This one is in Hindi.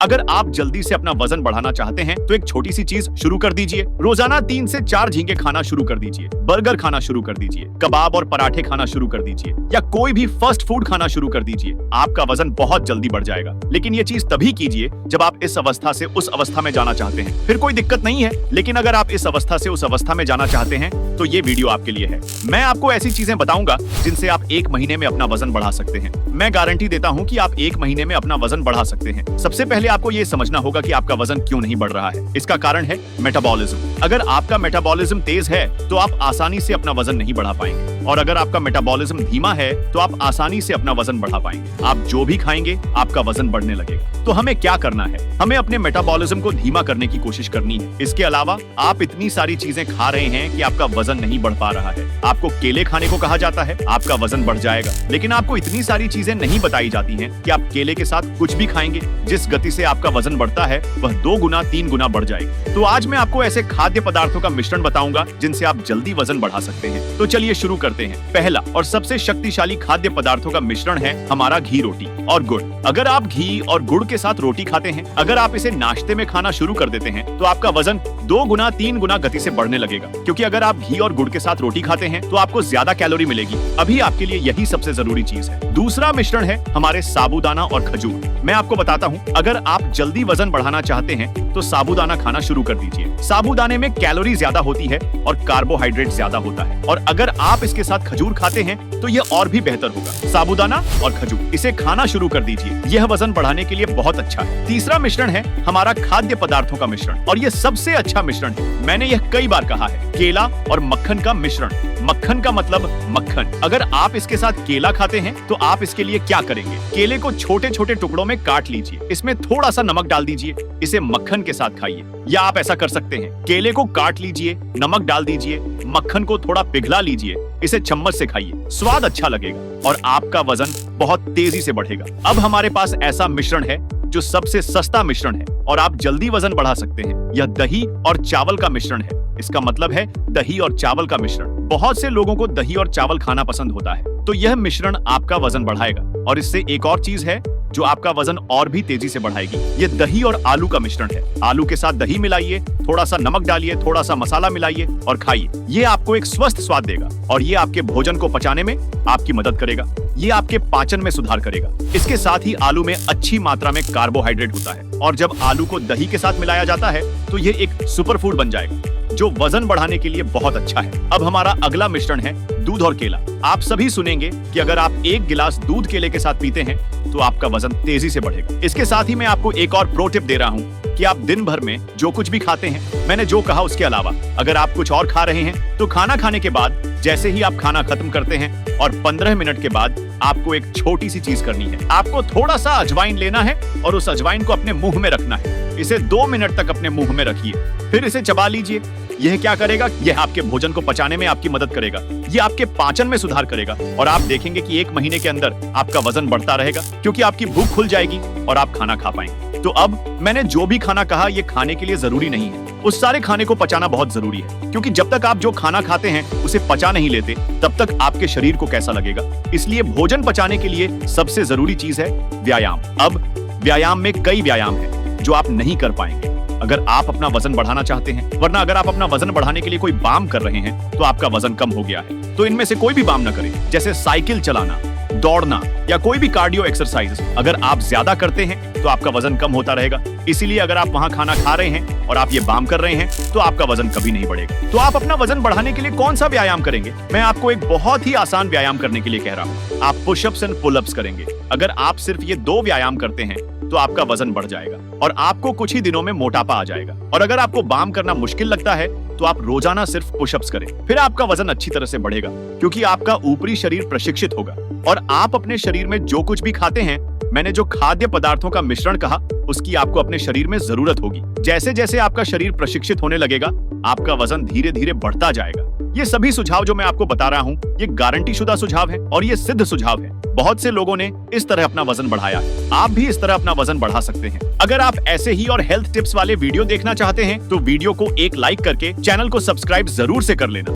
अगर आप जल्दी से अपना वजन बढ़ाना चाहते हैं तो एक छोटी सी चीज शुरू कर दीजिए। रोजाना 3 से 4 झींगे खाना शुरू कर दीजिए, बर्गर खाना शुरू कर दीजिए, कबाब और पराठे खाना शुरू कर दीजिए, या कोई भी फास्ट फूड खाना शुरू कर दीजिए। आपका वजन बहुत जल्दी बढ़ जाएगा। लेकिन ये चीज तभी कीजिए जब आप इस अवस्था से उस अवस्था में जाना चाहते हैं। फिर कोई दिक्कत नहीं है, लेकिन अगर आप इस अवस्था से उस अवस्था में जाना चाहते हैं तो ये वीडियो आपके लिए है। मैं आपको ऐसी चीजें बताऊंगा जिनसे आप 1 महीने में अपना वजन बढ़ा सकते हैं। मैं गारंटी देता हूं कि आप 1 महीने में अपना वजन बढ़ा सकते हैं। सबसे पहले आपको ये समझना होगा कि आपका वजन क्यों नहीं बढ़ रहा है। इसका कारण है मेटाबॉलिज्म। अगर आपका मेटाबॉलिज्म तेज है तो आप आसानी से अपना वजन नहीं बढ़ा पाएंगे, और अगर आपका मेटाबॉलिज्म धीमा है तो आप आसानी से अपना वजन बढ़ा पाएंगे। आप जो भी खाएंगे आपका वजन बढ़ने लगेगा। तो हमें क्या करना है? हमें अपने मेटाबॉलिज्म को धीमा करने की कोशिश करनी है। इसके अलावा आप इतनी सारी चीजें खा रहे हैं कि आपका वजन नहीं बढ़ पा रहा है। आपको केले खाने को कहा जाता है, आपका वजन बढ़ जाएगा। लेकिन आपको इतनी सारी चीजें नहीं बताई जाती हैं कि आप केले के साथ कुछ भी खाएंगे, जिस गति से आपका वजन बढ़ता है वह 2 गुना 3 गुना बढ़ जाएगी। तो आज मैं आपको ऐसे खाद्य पदार्थों का मिश्रण बताऊंगा जिनसे आप जल्दी वजन बढ़ा सकते हैं। तो चलिए शुरू करते हैं। पहला और सबसे शक्तिशाली खाद्य पदार्थों का मिश्रण है हमारा घी, रोटी और गुड़। अगर आप घी और गुड़ के साथ रोटी खाते हैं, अगर आप इसे नाश्ते में खाना शुरू कर देते हैं तो आपका वजन 2 गुना 3 गुना गति से बढ़ने लगेगा। क्योंकि अगर आप घी और गुड़ के साथ रोटी खाते हैं तो आपको ज्यादा कैलोरी मिलेगी। अभी आपके लिए यही सबसे जरूरी चीज है। दूसरा मिश्रण है हमारे साबूदाना और खजूर। मैं आपको बताता हूँ, अगर आप जल्दी वजन बढ़ाना चाहते हैं तो साबूदाना खाना शुरू कर दीजिए। साबूदाने में कैलोरी ज्यादा होती है और कार्बोहाइड्रेट ज्यादा होता है, और अगर आप इसके साथ खजूर खाते हैं तो ये और भी बेहतर होगा। साबूदाना और खजूर, इसे खाना शुरू कर दीजिए। यह वजन बढ़ाने के लिए बहुत अच्छा है। तीसरा मिश्रण है हमारा खाद्य पदार्थों का मिश्रण, और यह सबसे अच्छा मिश्रण है। मैंने यह कई बार कहा है, केला और मक्खन का मिश्रण। मक्खन का मतलब मक्खन। अगर आप इसके साथ केला खाते हैं तो आप इसके लिए क्या करेंगे? केले को छोटे छोटे टुकड़ों में काट लीजिए, इसमें थोड़ा सा नमक डाल दीजिए, इसे मक्खन के साथ खाइए। या आप ऐसा कर सकते हैं, केले को काट लीजिए, नमक डाल दीजिए, मक्खन को थोड़ा पिघला लीजिए, इसे चम्मच से खाइए। स्वाद अच्छा लगेगा और आपका वजन बहुत तेजी से बढ़ेगा। अब हमारे पास ऐसा मिश्रण है जो सबसे सस्ता मिश्रण है और आप जल्दी वजन बढ़ा सकते हैं। यह दही और चावल का मिश्रण है। इसका मतलब है दही और चावल का मिश्रण। बहुत से लोगों को दही और चावल खाना पसंद होता है, तो यह मिश्रण आपका वजन बढ़ाएगा। और इससे एक और चीज है जो आपका वजन और भी तेजी से बढ़ाएगी। ये दही और आलू का मिश्रण है। आलू के साथ दही मिलाइए, थोड़ा सा नमक डालिए, थोड़ा सा मसाला मिलाइए और खाइए। ये आपको एक स्वस्थ स्वाद देगा और ये आपके भोजन को पचाने में आपकी मदद करेगा। ये आपके पाचन में सुधार करेगा। इसके साथ ही आलू में अच्छी मात्रा में कार्बोहाइड्रेट होता है, और जब आलू को दही के साथ मिलाया जाता है तो ये एक सुपर फूड बन जाएगा जो वजन बढ़ाने के लिए बहुत अच्छा है। अब हमारा अगला मिश्रण है दूध और केला। आप सभी सुनेंगे कि अगर आप 1 गिलास दूध केले के साथ पीते हैं तो आपका वजन तेजी से बढ़ेगा। इसके साथ ही मैं आपको एक और प्रो टिप दे रहा हूँ कि आप दिन भर में जो कुछ भी खाते हैं, मैंने जो कहा उसके अलावा अगर आप कुछ और खा रहे हैं तो खाना खाने के बाद जैसे ही आप खाना खत्म करते हैं और 15 मिनट के बाद आपको एक छोटी सी चीज करनी है। आपको थोड़ा सा अजवाइन लेना है और उस अजवाइन को अपने मुंह में रखना है। इसे 2 मिनट तक अपने मुंह में रखिए, फिर इसे चबा लीजिए। यह क्या करेगा? यह आपके भोजन को पचाने में आपकी मदद करेगा। यह आपके पाचन में सुधार करेगा और आप देखेंगे कि 1 महीने के अंदर आपका वजन बढ़ता रहेगा, क्योंकि आपकी भूख खुल जाएगी और आप खाना खा पाएंगे। तो अब मैंने जो भी खाना कहा ये खाने के लिए जरूरी नहीं है। उस सारे खाने को पचाना बहुत जरूरी है, क्योंकि जब तक आप जो खाना खाते हैं उसे पचा नहीं लेते तब तक आपके शरीर को कैसा लगेगा। इसलिए भोजन पचाने के लिए सबसे जरूरी चीज है व्यायाम। अब व्यायाम में कई व्यायाम है जो आप नहीं कर पाएंगे अगर आप अपना वजन बढ़ाना चाहते हैं। वरना अगर आप अपना वजन बढ़ाने के लिए कोई बाम कर रहे हैं तो आपका वजन कम हो गया है। तो इनमें से कोई भी बाम ना करें, जैसे साइकिल चलाना, दौड़ना या कोई भी कार्डियो एक्सरसाइज। अगर आप ज्यादा करते हैं तो आपका वजन कम होता रहेगा। इसीलिए अगर आप वहां खाना खा रहे हैं और आप ये बाम कर रहे हैं तो आपका वजन कभी नहीं बढ़ेगा। तो आप अपना वजन बढ़ाने के लिए कौन सा व्यायाम करेंगे? मैं आपको एक बहुत ही आसान व्यायाम करने के लिए कह रहा हूँ। आप पुशअप्स एंड पुलअप्स करेंगे। अगर आप सिर्फ ये 2 व्यायाम करते हैं तो आपका वजन बढ़ जाएगा और आपको कुछ ही दिनों में मोटापा आ जाएगा। और अगर आपको बाम करना मुश्किल लगता है तो आप रोजाना सिर्फ पुशअप्स करें, फिर आपका वजन अच्छी तरह से बढ़ेगा, क्योंकि आपका ऊपरी शरीर प्रशिक्षित होगा और आप अपने शरीर में जो कुछ भी खाते हैं, मैंने जो खाद्य पदार्थों का मिश्रण कहा उसकी आपको अपने शरीर में जरूरत होगी। जैसे जैसे आपका शरीर प्रशिक्षित होने लगेगा आपका वजन धीरे धीरे बढ़ता जाएगा। ये सभी सुझाव जो मैं आपको बता रहा हूँ ये गारंटी शुदा सुझाव है और ये सिद्ध सुझाव है। बहुत से लोगों ने इस तरह अपना वजन बढ़ाया है। आप भी इस तरह अपना वजन बढ़ा सकते हैं। अगर आप ऐसे ही और हेल्थ टिप्स वाले वीडियो देखना चाहते हैं तो वीडियो को एक लाइक करके चैनल को सब्सक्राइब जरूर से कर लेना।